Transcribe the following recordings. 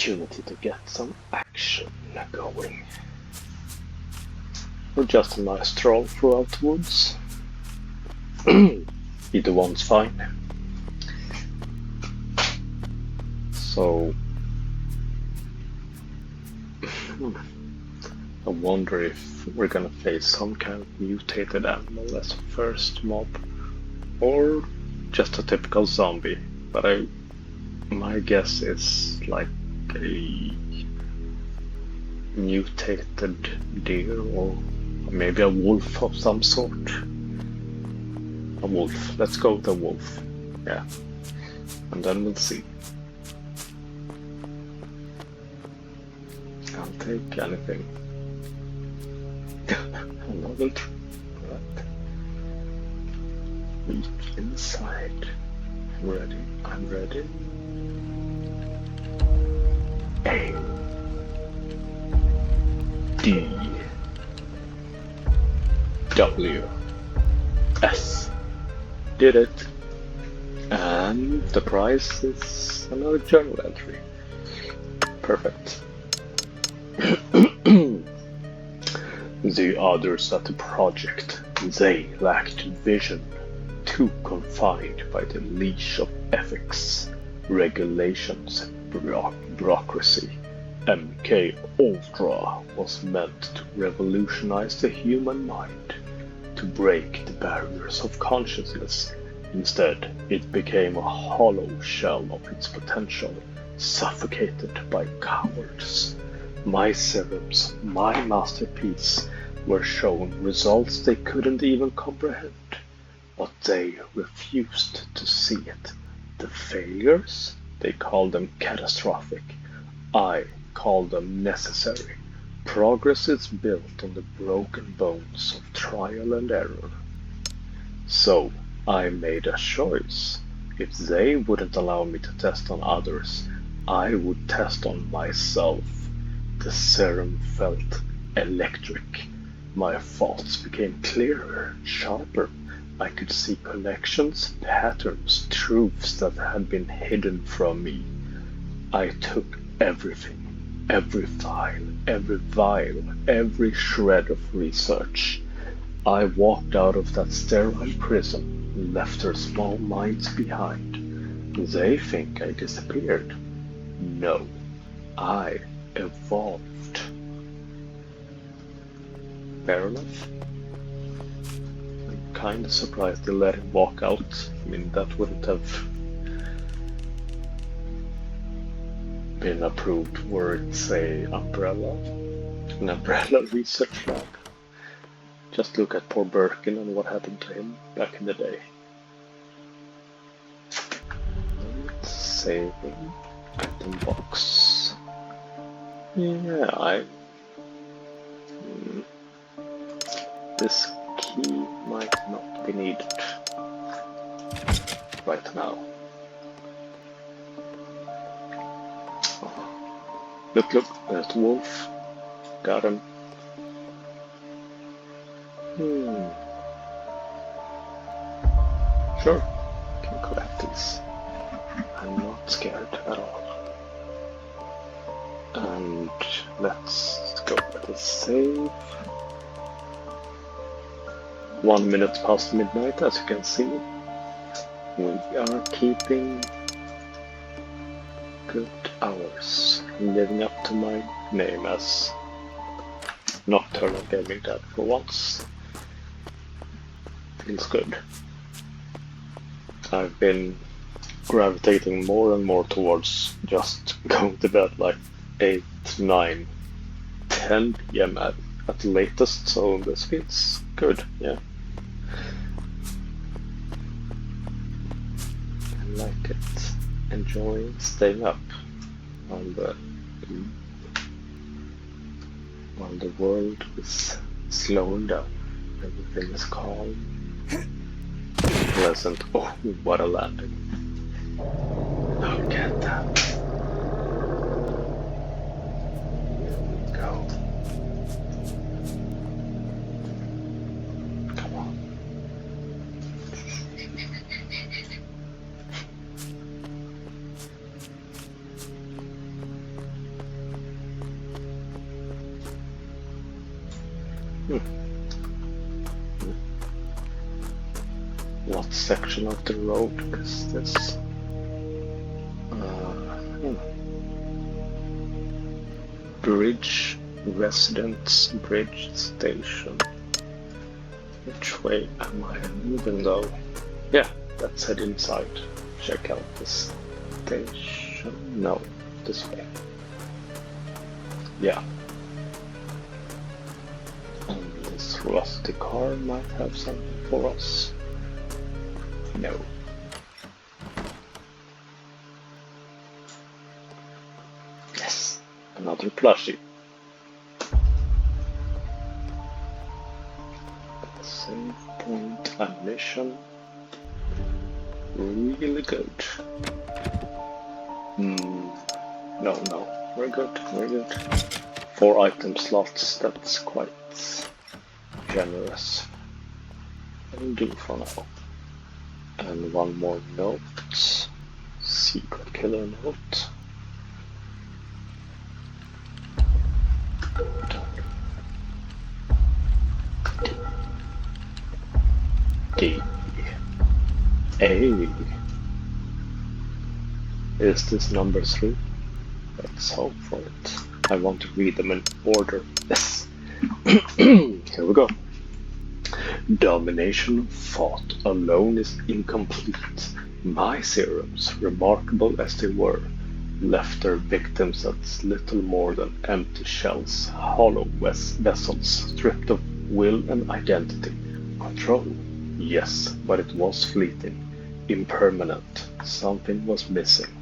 opportunity to get some action going. Or just a nice stroll throughout the woods. Either one's fine. So I wonder if we're gonna face some kind of mutated animal as a first mob, or just a typical zombie. But my guess is like a mutated deer, or maybe a wolf of some sort. A wolf. Let's go with a wolf. Yeah. And then we'll see. I'll take anything. Another right. Reach inside. I'm ready. I'm ready. A. D. W. S. Did it. And the prize is another journal entry. Perfect. The others at the project, they lacked vision, too confined by the leash of ethics, regulations, bureaucracy. MK Ultra was meant to revolutionize the human mind, to break the barriers of consciousness. Instead, it became a hollow shell of its potential, suffocated by cowards. My serums, my masterpiece, were shown results they couldn't even comprehend, but they refused to see it. The failures, they called them catastrophic. I called them necessary. Progress is built on the broken bones of trial and error. So I made a choice. If they wouldn't allow me to test on others, I would test on myself. The serum felt electric. My thoughts became clearer, sharper. I could see connections, patterns, truths that had been hidden from me. I took everything, every file, every vial, every shred of research. I walked out of that sterile prison, left their small minds behind. They think I disappeared. No, I evolved. Fair enough. I'm kinda surprised they let him walk out. I mean, that wouldn't have been approved were it, say, an umbrella research lab. Just look at poor Birkin and what happened to him back in the day. Saving item box. Yeah, this key might not be needed right now. Look, there's the wolf. Got him. Sure, can collect these. I'm not scared at all. And let's go with the save. 1 minute past midnight, as you can see. We are keeping good hours, living up to my name as Nocturnal Gaming Dad for once. Feels good. I've been gravitating more and more towards just going to bed like 8, 9, 10 p.m. at the latest, so this feels good, yeah. I like it. Enjoying staying up while the world is slowing down. Everything is calm. Pleasant. Oh, what a landing. Look at that. Here we go. Come on. What section of the road is this? Bridge, residence, bridge, station. Which way am I moving though? Yeah, let's head inside. Check out this station. No, this way. Yeah. And this rusty car might have something for us. No. Yes, another plushie. Save point admission. Really good. No, we're good. 4 item slots, that's quite generous. That'll do for now. And one more note. Secret killer note. D. A. Is this number 3? Let's hope for it. I want to read them in order. Yes. Here we go. Domination fought alone is incomplete. My serums, remarkable as they were, left their victims as little more than empty shells, hollow vessels, stripped of will and identity. Control, yes, but it was fleeting, impermanent. Something was missing.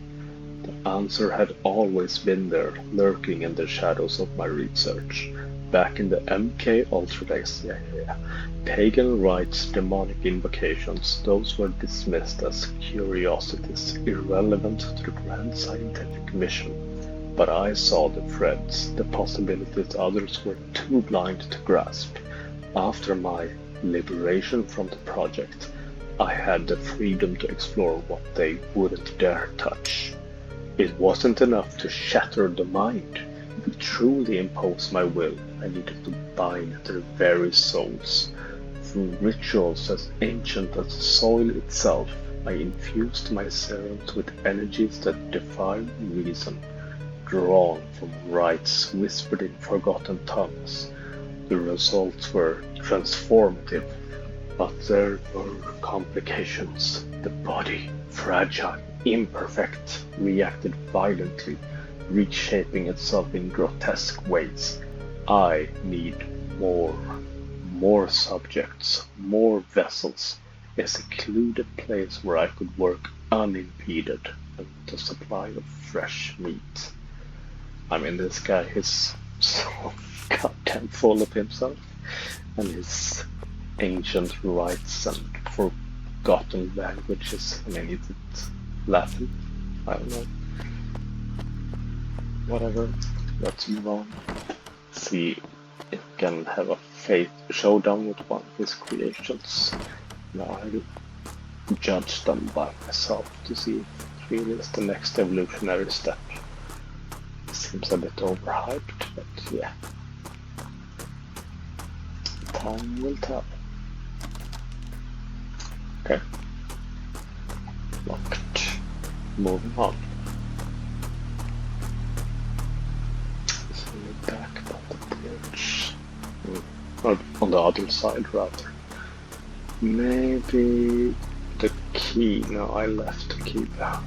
The answer had always been there, lurking in the shadows of my research. Back in the MK Ultra days, pagan rites, demonic invocations, those were dismissed as curiosities, irrelevant to the grand scientific mission. But I saw the threads, the possibilities others were too blind to grasp. After my liberation from the project, I had the freedom to explore what they wouldn't dare touch. It wasn't enough to shatter the mind. To truly impose my will, I needed to bind their very souls. Through rituals as ancient as the soil itself, I infused my serums with energies that defied reason, drawn from rites whispered in forgotten tongues. The results were transformative, but there were complications. The body, fragile, imperfect, reacted violently, reshaping itself in grotesque ways. I need more subjects, more vessels, a secluded place where I could work unimpeded and with a supply of fresh meat. I mean, this guy is so goddamn full of himself and his ancient rites and forgotten languages. I mean, is it Latin? I don't know. Whatever, let's move on. See if we can have a fate showdown with one of his creations. Now I'll judge them by myself to see if it really is the next evolutionary step. Seems a bit overhyped, but yeah. Time will tell. Okay. Locked. Moving on. So we're back on the bridge. Or on the other side, rather. Maybe the key. No, I left the key behind.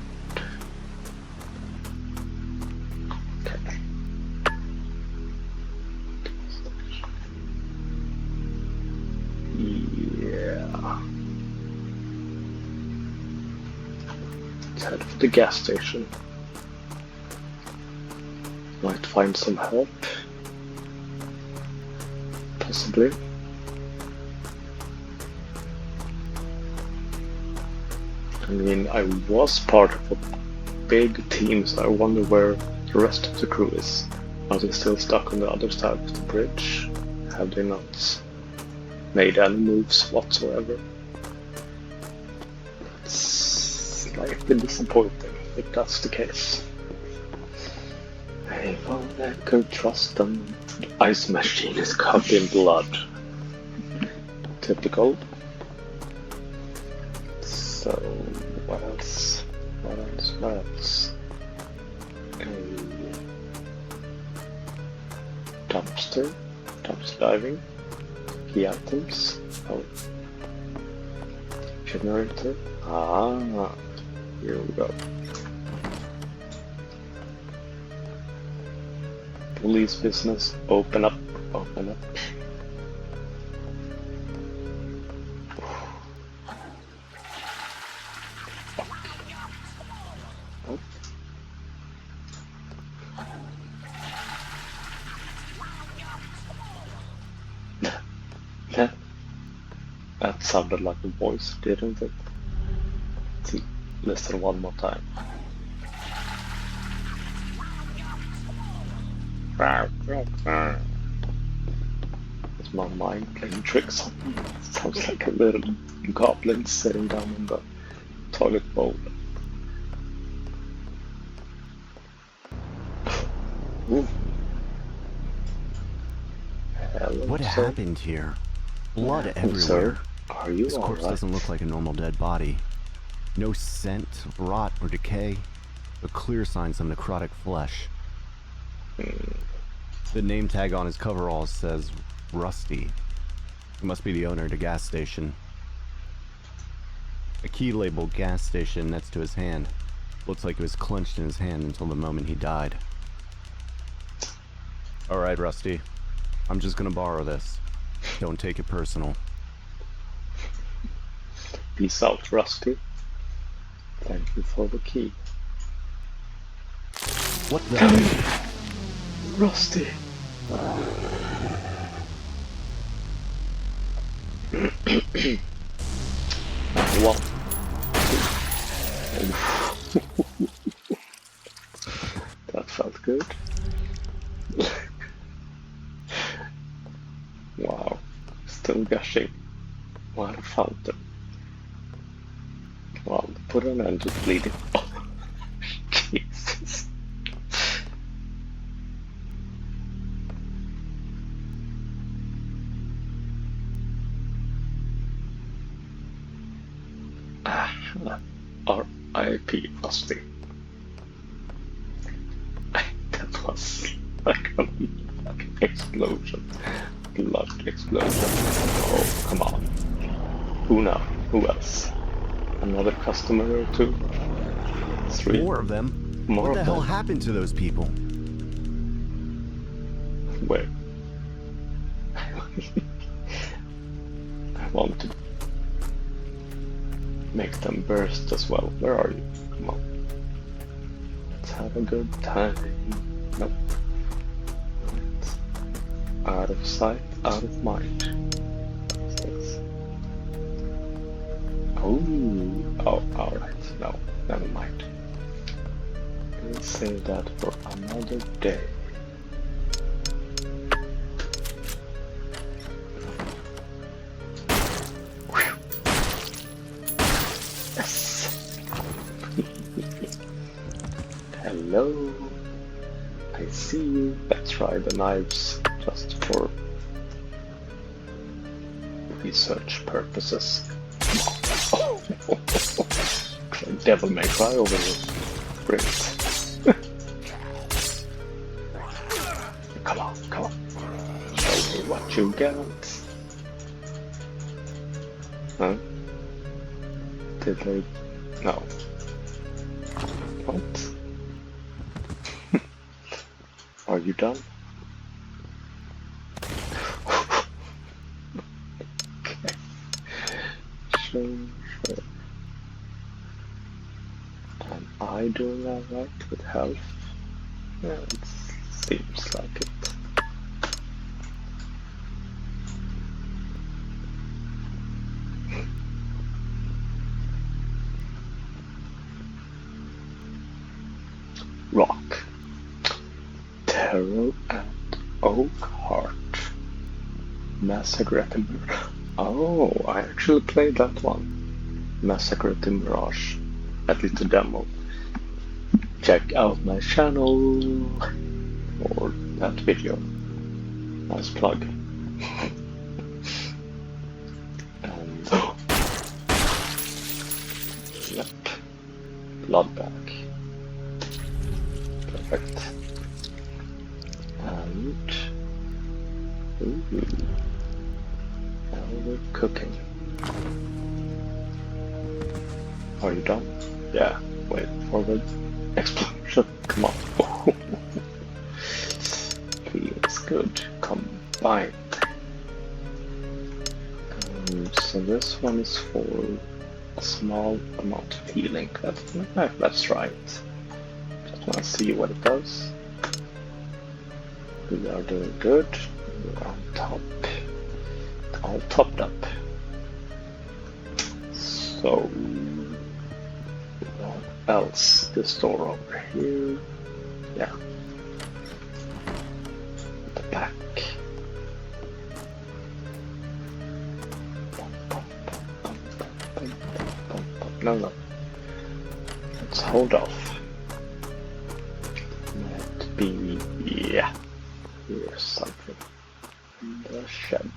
Okay. Yeah. Let's head for the gas station. Might find some help. Possibly. I mean, I was part of a big team, so I wonder where the rest of the crew is. Are they still stuck on the other side of the bridge? Have they not made any moves whatsoever? It's slightly disappointing if that's the case. Hey, well, I could trust them. The ice machine is covered in blood. Typical. So, what else? What else? A dumpster diving, key items, oh, generator, here we go. Police business, open up. Oh. That sounded like a voice, didn't it? Let's listen one more time. Is my mind playing tricks on me? Sounds like a little goblin sitting down in the toilet bowl. Ooh. Hello, what sir? happened here? Blood everywhere. Sir, are you This corpse alright? doesn't look like a normal dead body. No scent, rot, or decay, but clear signs of necrotic flesh. The name tag on his coveralls says Rusty. He must be the owner of the gas station. A key labeled gas station next to his hand. Looks like it was clenched in his hand until the moment he died. Alright, Rusty. I'm just gonna borrow this. Don't take it personal. Peace out, Rusty. Thank you for the key. What the? Rusty! One. That felt good. Wow. Still gushing. What a fountain. Well, put an end to bleeding. Oh, Jesus. R.I.P. Rusty. That was like a fucking explosion. Blood explosion. Oh, come on. Who now? Who else? Another customer or two? 3? More of them? More what the of hell them? happened to those people? Where? I want to make them burst as well. Where are you? Come on. Let's have a good time. Nope. Right. Out of sight, out of mind. Oh, alright. No, never mind. We'll save that for another day. Yes! Hello! I see you. Let's try the knives just for research purposes. Oh. Devil May Cry over here. Great. Come on. Show me what you got. Huh? Did they... No. What? Are you done? Okay. Sure. Am I doing alright with health? Yeah, it seems like it. Rock. Terror and Oak Heart. Massacre at the Mirage. Oh, I actually played that one. Massacre at the Mirage. At least a demo. Check out my channel or that video. Nice plug. Yep. Blood bag. Perfect. And ooh, now we're cooking. Are you done? Yeah. Wait for the explosion. Come on. Feels good. Combined. So this one is for a small amount of healing. That's right. Just want to see what it does. We are doing good. We're on top. All topped up. So what else? This door over here. Yeah. The back. No. Let's hold off. Might be, yeah. Here's something in the shed.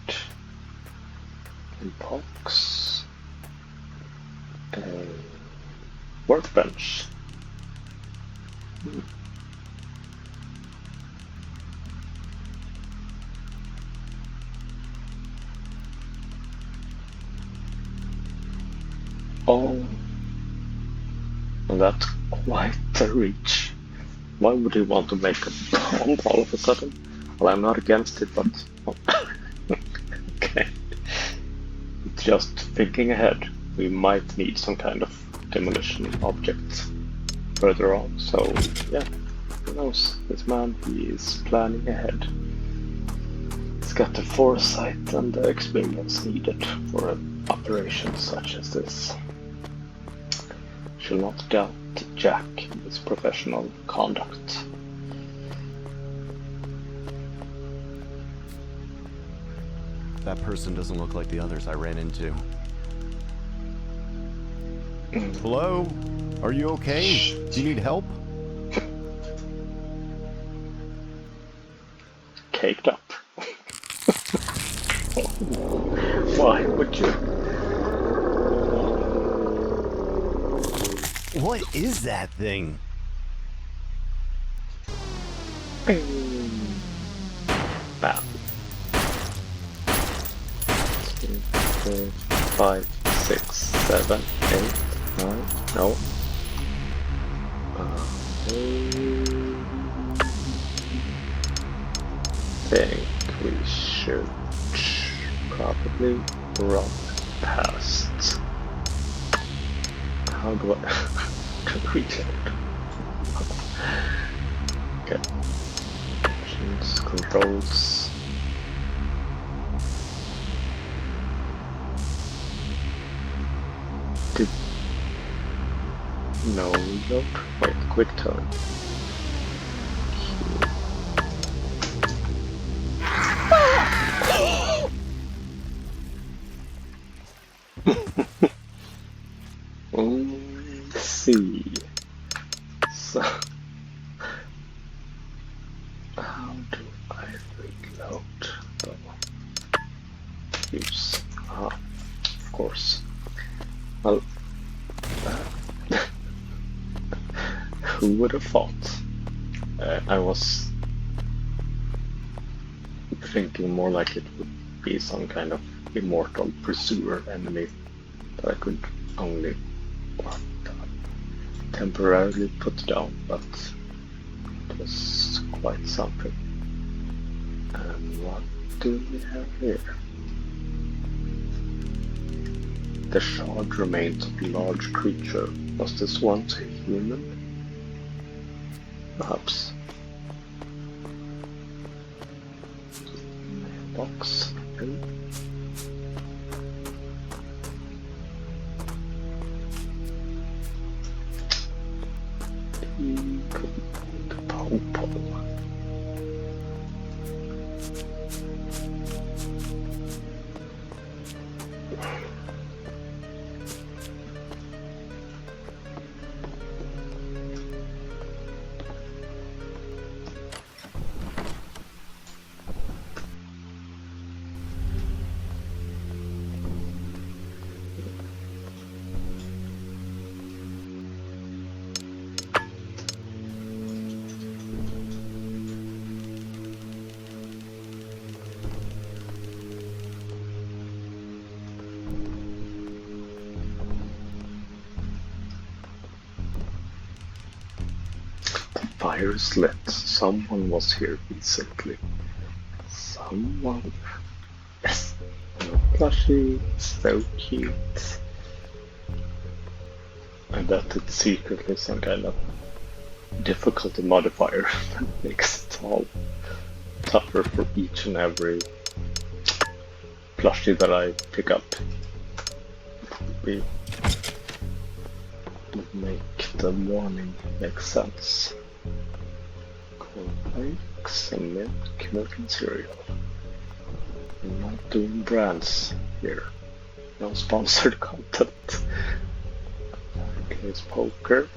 A box. A workbench. Oh, that's quite a reach. Why would you want to make a bomb all of a sudden? Well, I'm not against it, but okay. Just thinking ahead, we might need some kind of demolition object further on. So yeah, who knows? This man, he is planning ahead. He's got the foresight and the experience needed for an operation such as this. Shall not doubt Jack in his professional conduct. That person doesn't look like the others I ran into. Hello? Are you okay? Do you need help? Caked up. Why would you? What is that thing? Bam. 2, 3, 5, 6, 7, 8, 9. No. I think we should probably run past. How do I reach it? Okay. Options, controls. No reload. Wait, quick turn. Let's see. So, how do I reload? Use. Of course. Well, who would have thought? I was thinking more like it would be some kind of immortal pursuer enemy that I could only temporarily put down, but it was quite something. And what do we have here? The shard remains of a large creature. Was this once a human? Perhaps. Mailbox. Okay. fire is lit. Someone was here recently. Someone. Yes. Plushie. So cute. I bet it's secretly some kind of difficulty modifier that makes it all tougher for each and every plushie that I pick up. Would make the warning make sense. Cornflakes and milk and cereal. I'm not doing brands here. No sponsored content. Case poker.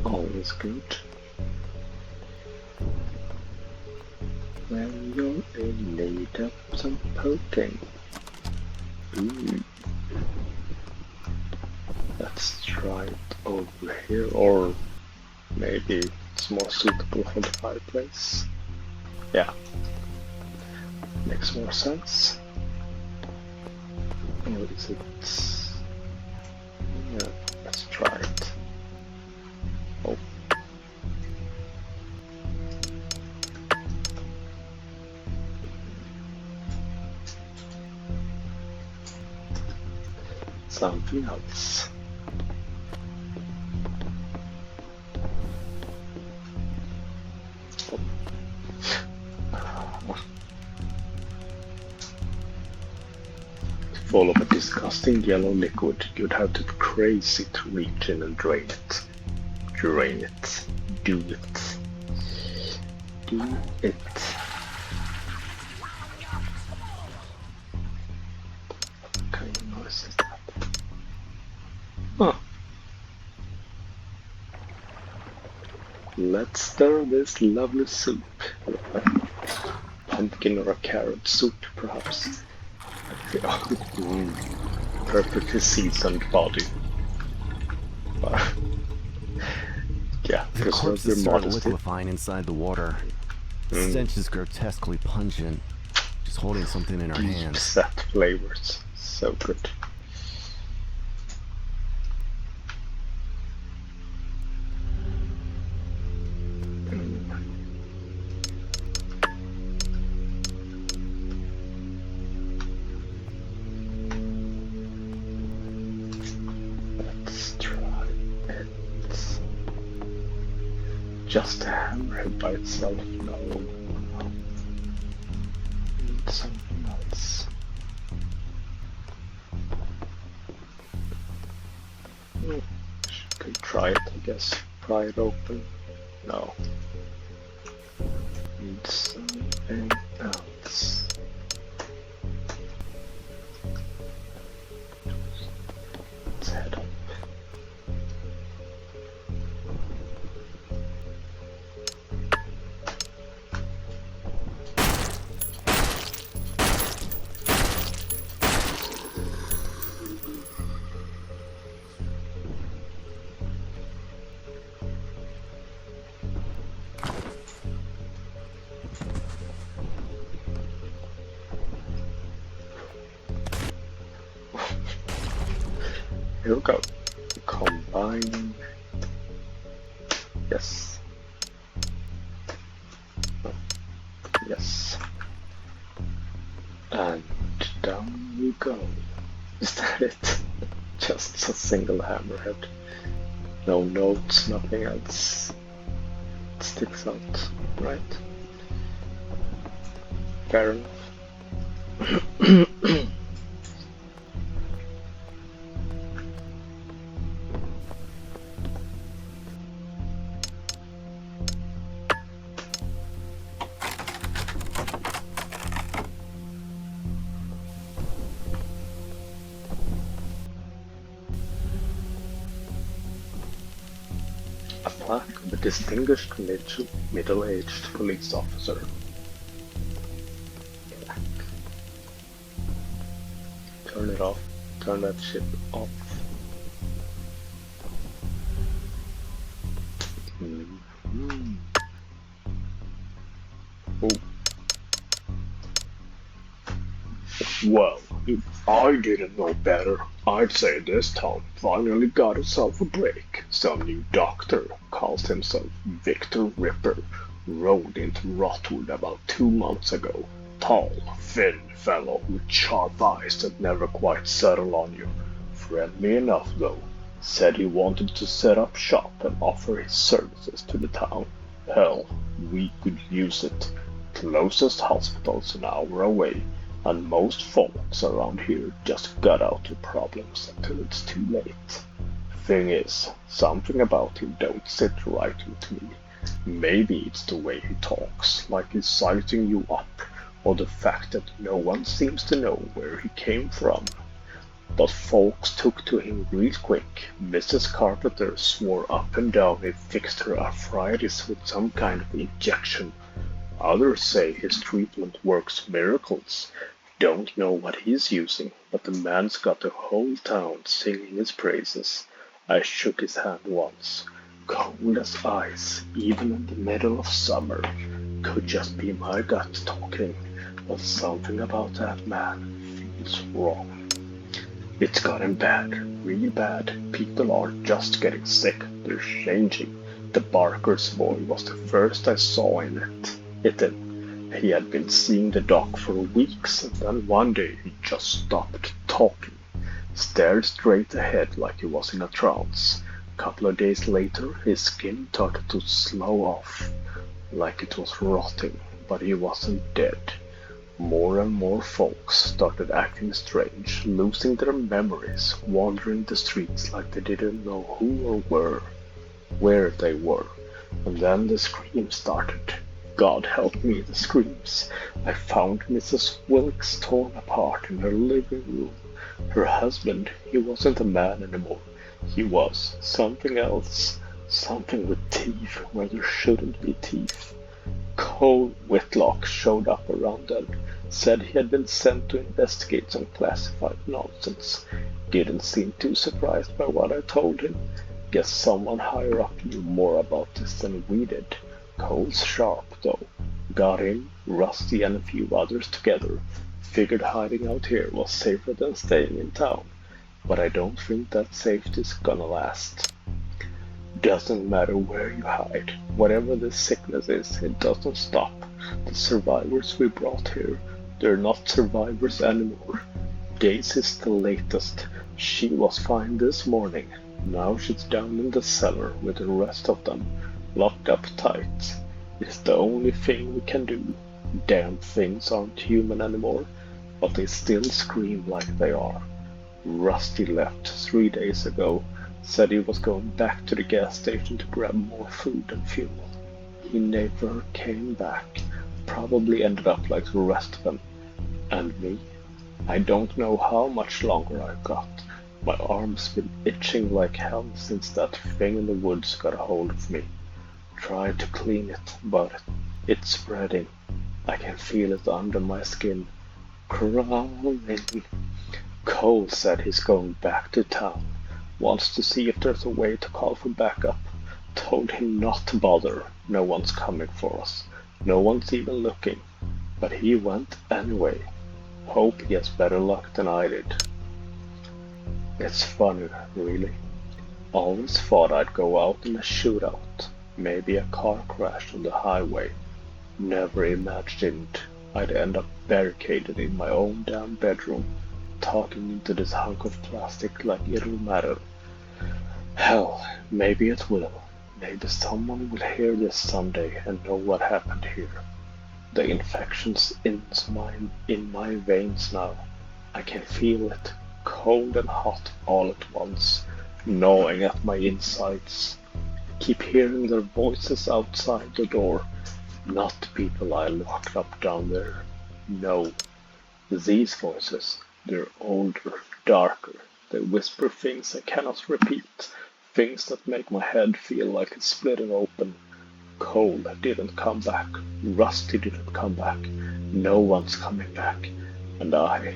Always good. When you're in need of some poking. Ooh. Let's try it over here, or maybe it's more suitable for the fireplace. Yeah, makes more sense. Or is it? Yeah, let's try it. Oh. Something else. Full of a disgusting yellow liquid, you'd have to be crazy to reach in and drain it. Drain it. Do it. Do it. What kind of noise is that? Huh. Let's stir this lovely soup. Pumpkin or a carrot soup, perhaps. Perfectly seasoned body. Yeah, The preserve corpse your is sort of modesty. liquefying inside the water. The stench is grotesquely pungent. She's holding something in her Deep hands. set flavors. So good. Let's try it. Just a hammerhead by itself? No. Need something else. Could try it, I guess. Pry it open. No. Need something else. Let's head up. Here we go. Combine. Yes. Yes. And down we go. Is that it? Just a single hammerhead. No notes, nothing else sticks out, right? Fair enough. A plaque of a distinguished middle-aged police officer. Turn it off. Turn that shit off. Oh. Whoa. If I didn't know better, I'd say this town finally got itself a break. Some new doctor, calls himself Victor Ripper, rode into Rotwood about 2 months ago. Tall, thin fellow with sharp eyes that never quite settle on you. Friendly enough, though. Said he wanted to set up shop and offer his services to the town. Hell, we could use it. Closest hospital's an hour away, and most folks around here just gut out your problems until it's too late. Thing is, something about him don't sit right with me. Maybe it's the way he talks, like he's sizing you up, or the fact that no one seems to know where he came from. But folks took to him real quick. Mrs. Carpenter swore up and down he fixed her arthritis with some kind of injection. Others say his treatment works miracles. Don't know what he's using, but the man's got the whole town singing his praises. I shook his hand once. Cold as ice, even in the middle of summer. Could just be my gut talking, but something about that man feels wrong. It's gotten bad, real bad. People aren't just getting sick, they're changing. The Barker's boy was the first I saw in it. He had been seeing the doc for weeks, and then one day he just stopped talking. Stared straight ahead like he was in a trance. Couple of days later, his skin started to slough off, like it was rotting, but he wasn't dead. More and more folks started acting strange, losing their memories, wandering the streets like they didn't know who or where they were. And then the screams started. God help me, the screams. I found Mrs. Wilkes torn apart in her living room. Her husband, he wasn't a man anymore. He was something else. Something with teeth where there shouldn't be teeth. Cole Whitlock showed up around then, said he had been sent to investigate some classified nonsense. Didn't seem too surprised by what I told him. Guess someone higher up knew more about this than we did. Cole's sharp, though. Got him, Rusty, and a few others together. Figured hiding out here was safer than staying in town. But I don't think that safety's gonna last. Doesn't matter where you hide. Whatever the sickness is, it doesn't stop. The survivors we brought here, they're not survivors anymore. Daisy's the latest. She was fine this morning. Now she's down in the cellar with the rest of them, locked up tight. It's the only thing we can do. Damn things aren't human anymore, but they still scream like they are. Rusty left 3 days ago. Said he was going back to the gas station to grab more food and fuel. He never came back. Probably ended up like the rest of them. And me? I don't know how much longer I've got. My arm's been itching like hell since that thing in the woods got a hold of me. Tried to clean it, but it's spreading. I can feel it under my skin. Crawling. Cole said he's going back to town. Wants to see if there's a way to call for backup. Told him not to bother. No one's coming for us. No one's even looking. But he went anyway. Hope he has better luck than I did. It's funny, really. Always thought I'd go out in a shootout. Maybe a car crash on the highway. Never imagined I'd end up barricaded in my own damn bedroom, talking into this hunk of plastic like it'll matter. Hell, maybe it will. Maybe someone will hear this someday and know what happened here. The infection's in my veins now. I can feel it, cold and hot all at once, gnawing at my insides. Keep hearing their voices outside the door. Not the people I locked up down there. No. These voices, they're older, darker. They whisper things I cannot repeat. Things that make my head feel like it's splitting open. Cole didn't come back. Rusty didn't come back. No one's coming back. And I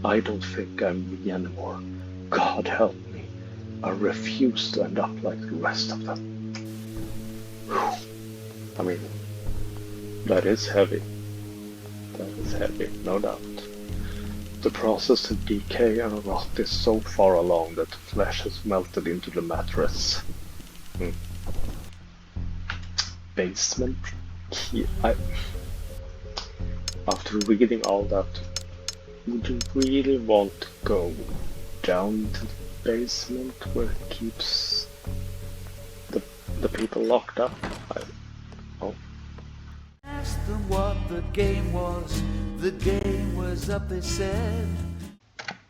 don't think I'm me anymore. God help me. I refuse to end up like the rest of them. I mean, that is heavy. That is heavy, no doubt. The process to decay and rot is so far along that the flesh has melted into the mattress. Basement key. After reading all that, would you really want to go down to the basement where it keeps the people locked up? Asked them what the game was up, they said.